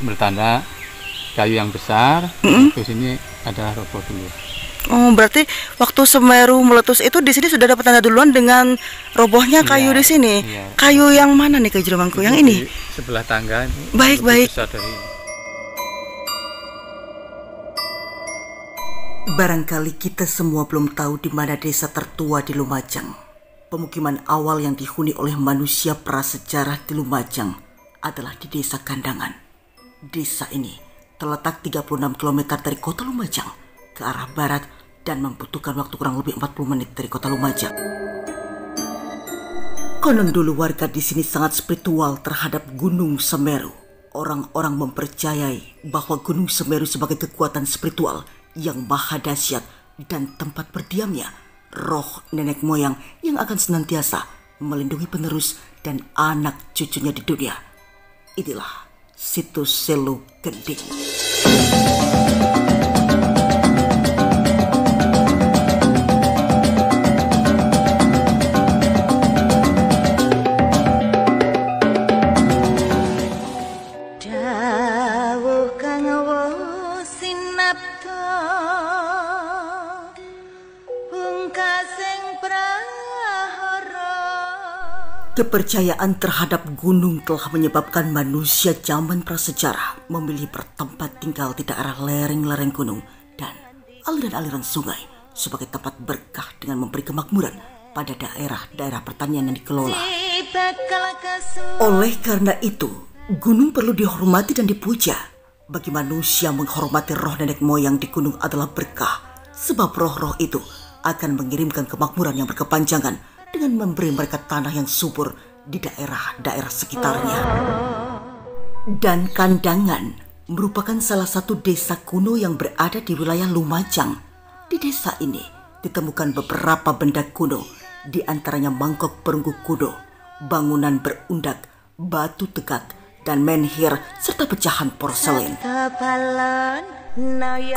bertanda kayu yang besar, terus ini adalah roboh dulu. Oh, berarti waktu Semeru meletus itu di sini sudah dapat tanda duluan dengan robohnya kayu di sini. Iya. Kayu yang mana nih Kak Jeromangku? Yang ini? Sebelah tangga. Baik, baik. Barangkali kita semua belum tahu di mana desa tertua di Lumajang. Pemukiman awal yang dihuni oleh manusia prasejarah di Lumajang adalah di Desa Kandangan. Desa ini terletak 36 km dari kota Lumajang ke arah barat dan membutuhkan waktu kurang lebih 40 menit dari kota Lumajang. Konon dulu warga di sini sangat spiritual terhadap Gunung Semeru. Orang-orang mempercayai bahwa Gunung Semeru sebagai kekuatan spiritual yang maha dahsyat dan tempat berdiamnya roh nenek moyang yang akan senantiasa melindungi penerus dan anak cucunya di dunia. Inilah situs Selo Gending. Kepercayaan terhadap gunung telah menyebabkan manusia zaman prasejarah memilih bertempat tinggal di daerah lereng-lereng gunung dan aliran-aliran sungai sebagai tempat berkah dengan memberi kemakmuran pada daerah-daerah pertanian yang dikelola. Oleh karena itu, gunung perlu dihormati dan dipuja. Bagi manusia, menghormati roh nenek moyang di gunung adalah berkah, sebab roh-roh itu akan mengirimkan kemakmuran yang berkepanjangan dengan memberi mereka tanah yang subur di daerah-daerah sekitarnya. Dan Kandangan merupakan salah satu desa kuno yang berada di wilayah Lumajang. Di desa ini ditemukan beberapa benda kuno, di antaranya mangkok perunggu kuno, bangunan berundak, batu tegak, dan menhir serta pecahan porselen.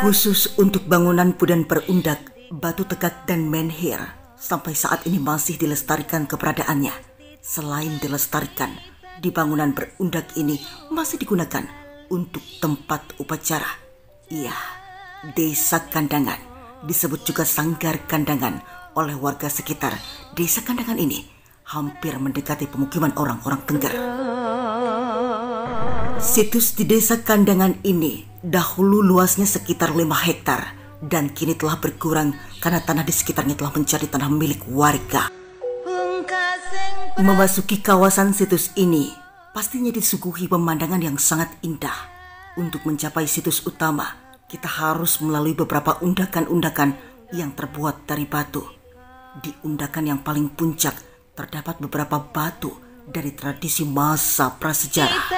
Khusus untuk bangunan pudan berundak, batu tegak, dan menhir sampai saat ini masih dilestarikan keberadaannya. Selain dilestarikan, di bangunan berundak ini masih digunakan untuk tempat upacara. Iya, Desa Kandangan disebut juga Sanggar Kandangan oleh warga sekitar. Desa Kandangan ini hampir mendekati pemukiman orang-orang Tengger. Situs di Desa Kandangan ini dahulu luasnya sekitar 5 hektar. Dan kini telah berkurang karena tanah di sekitarnya telah menjadi tanah milik warga. Memasuki kawasan situs ini pastinya disuguhi pemandangan yang sangat indah. Untuk mencapai situs utama, kita harus melalui beberapa undakan-undakan yang terbuat dari batu. Di undakan yang paling puncak terdapat beberapa batu dari tradisi masa prasejarah.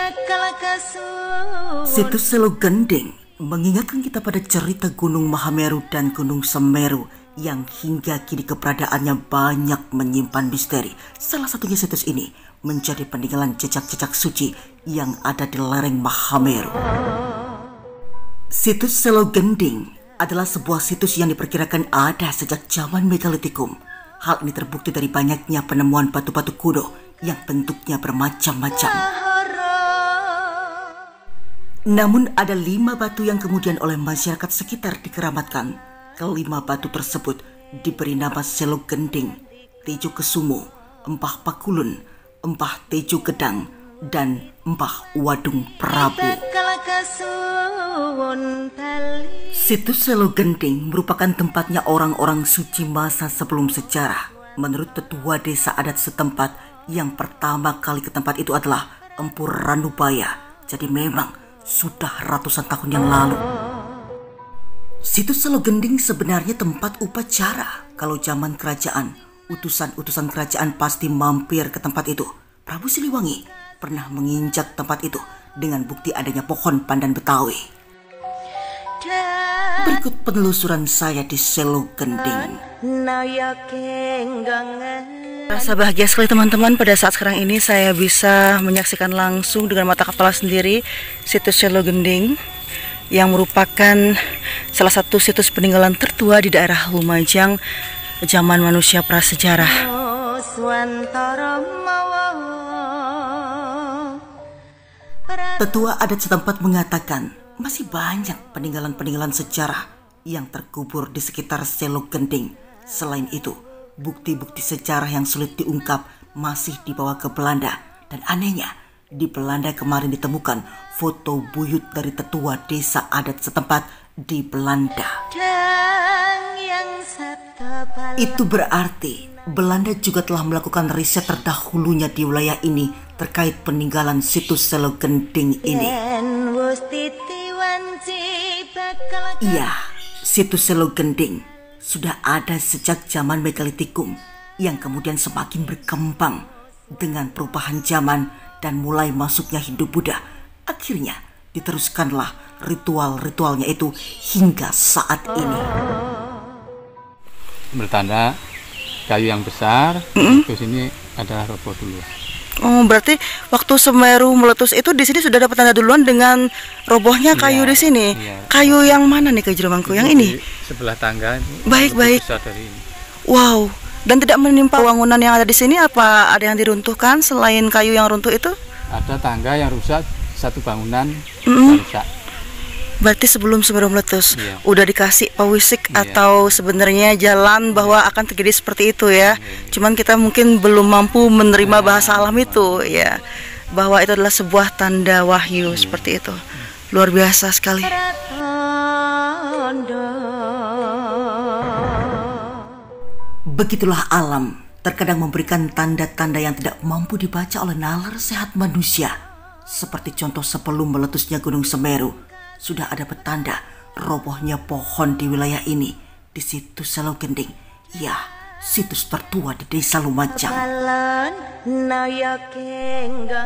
Situs Selo Gending mengingatkan kita pada cerita Gunung Mahameru dan Gunung Semeru yang hingga kini keberadaannya banyak menyimpan misteri. Salah satunya situs ini menjadi peninggalan jejak-jejak suci yang ada di lereng Mahameru. Situs Selo Gending adalah sebuah situs yang diperkirakan ada sejak zaman megalitikum. Hal ini terbukti dari banyaknya penemuan batu-batu kuno yang bentuknya bermacam-macam. Namun ada 5 batu yang kemudian oleh masyarakat sekitar dikeramatkan. Kelima batu tersebut diberi nama Selo Gending, Tejo Kesumo, Empah Pakulun, Empah Tejo Gedang, dan Empah Wadung Prabu. Situs Selo Gending merupakan tempatnya orang-orang suci masa sebelum sejarah. Menurut tetua desa adat setempat, yang pertama kali ke tempat itu adalah Empu Ranubaya. Jadi memang sudah ratusan tahun yang lalu. Situs Selo Gending sebenarnya tempat upacara. Kalau zaman kerajaan, utusan-utusan kerajaan pasti mampir ke tempat itu. Prabu Siliwangi pernah menginjak tempat itu dengan bukti adanya pohon pandan Betawi. Berikut penelusuran saya di Selo Gending. Rasa bahagia sekali teman-teman pada saat sekarang ini saya bisa menyaksikan langsung dengan mata kepala sendiri situs Selo Gending yang merupakan salah satu situs peninggalan tertua di daerah Lumajang zaman manusia prasejarah. Tetua adat setempat mengatakan masih banyak peninggalan-peninggalan sejarah yang terkubur di sekitar Selo Gending. Selain itu, bukti-bukti sejarah yang sulit diungkap masih dibawa ke Belanda. Dan anehnya, di Belanda kemarin ditemukan foto buyut dari tetua desa adat setempat di Belanda. Itu berarti Belanda juga telah melakukan riset terdahulunya di wilayah ini terkait peninggalan situs Selo Gending ini. Iya, situs Selo Gending sudah ada sejak zaman Megalitikum yang kemudian semakin berkembang dengan perubahan zaman dan mulai masuknya Hindu-Buddha. Akhirnya diteruskanlah ritual-ritualnya itu hingga saat ini. Bertanda kayu yang besar, terus ini adalah roboh dulu. Oh, berarti waktu Semeru meletus itu di sini sudah dapat tanda duluan dengan robohnya kayu di sini. Iya. Kayu yang mana nih Kak Jeromangku? Yang ini? Sebelah tangga. Baik. Besar dari ini. Wow. Dan tidak menimpa bangunan yang ada di sini, apa ada yang diruntuhkan selain kayu yang runtuh itu? Ada tangga yang rusak, satu bangunan rusak. Berarti sebelum Semeru meletus udah dikasih pawisik atau sebenarnya jalan bahwa akan terjadi seperti itu ya. Cuman kita mungkin belum mampu menerima bahasa alam itu ya. Bahwa itu adalah sebuah tanda wahyu seperti itu. Luar biasa sekali. Begitulah alam terkadang memberikan tanda-tanda yang tidak mampu dibaca oleh nalar sehat manusia. Seperti contoh sebelum meletusnya Gunung Semeru, sudah ada petanda robohnya pohon di wilayah ini, di situs Selo Gending. Ya, situs tertua di desa Lumajang.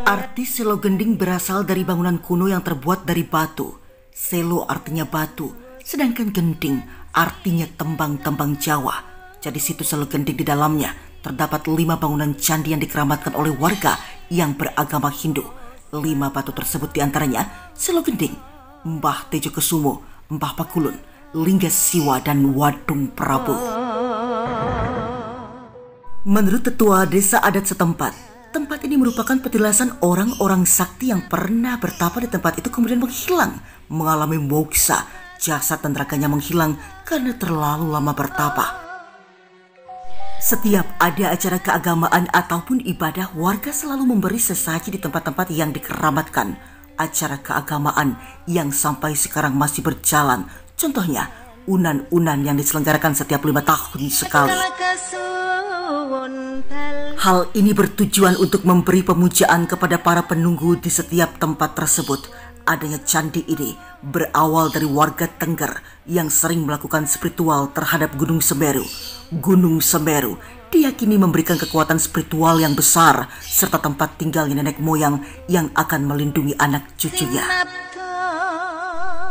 Arti Selo Gending berasal dari bangunan kuno yang terbuat dari batu. Selo artinya batu, sedangkan Gending artinya tembang-tembang Jawa. Jadi situs Selo Gending di dalamnya terdapat 5 bangunan candi yang dikeramatkan oleh warga yang beragama Hindu. 5 batu tersebut diantaranya Selo Gending, Mbah Tejo Kesumo, Mbah Pakulun, Lingga Siwa, dan Wadung Prabu. Menurut tetua desa adat setempat, tempat ini merupakan petilasan orang-orang sakti yang pernah bertapa di tempat itu kemudian menghilang, mengalami moksa, jasad dan raganya menghilang karena terlalu lama bertapa. Setiap ada acara keagamaan ataupun ibadah, warga selalu memberi sesaji di tempat-tempat yang dikeramatkan. Acara keagamaan yang sampai sekarang masih berjalan. Contohnya, unan-unan yang diselenggarakan setiap 5 tahun sekali. Hal ini bertujuan untuk memberi pemujaan kepada para penunggu di setiap tempat tersebut. Adanya candi ini berawal dari warga Tengger yang sering melakukan spiritual terhadap Gunung Semeru. Gunung Semeru diyakini memberikan kekuatan spiritual yang besar serta tempat tinggalnya nenek moyang yang akan melindungi anak cucunya.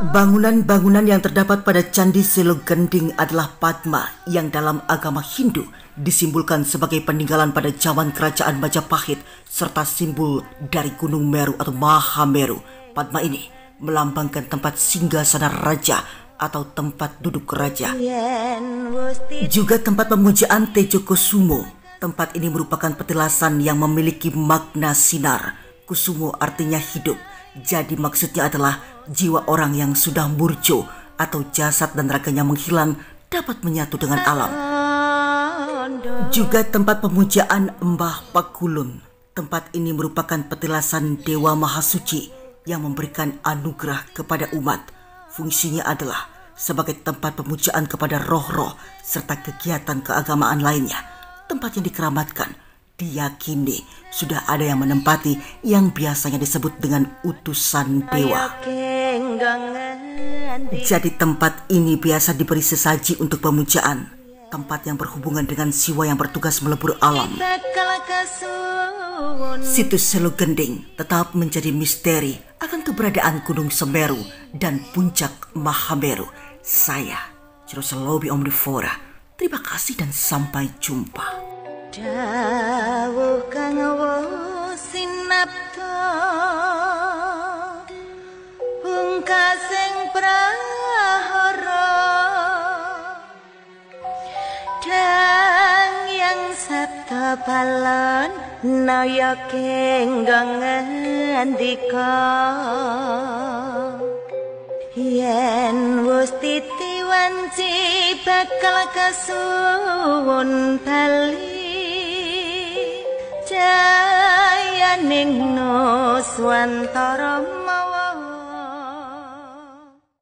Bangunan-bangunan yang terdapat pada Candi Selo Gending adalah Padma yang dalam agama Hindu disimbolkan sebagai peninggalan pada zaman kerajaan Majapahit serta simbol dari Gunung Meru atau Mahameru. Padma ini melambangkan tempat singgasana raja atau tempat duduk raja. Juga tempat pemujaan Tejo Kusumo. Tempat ini merupakan petilasan yang memiliki makna sinar. Kusumo artinya hidup. Jadi maksudnya adalah jiwa orang yang sudah murjo atau jasad dan raganya menghilang dapat menyatu dengan alam. Juga tempat pemujaan Mbah Pakulun. Tempat ini merupakan petilasan Dewa Mahasuci yang memberikan anugerah kepada umat. Fungsinya adalah sebagai tempat pemujaan kepada roh-roh serta kegiatan keagamaan lainnya. Tempat yang dikeramatkan diyakini sudah ada yang menempati yang biasanya disebut dengan utusan dewa. Jadi tempat ini biasa diberi sesaji untuk pemujaan. Tempat yang berhubungan dengan siwa yang bertugas melebur alam. Situs Selo Gending tetap menjadi misteri akan keberadaan Gunung Semeru dan puncak Mahameru. Saya, Jeroselobi Omnivora. Terima kasih dan sampai jumpa. Dawuh kang sinapta pungkasing prahara dang yang sabda balon naya kenggang ngendika yen wis titiwanci bakal kasuwun bali jayaning nuswantara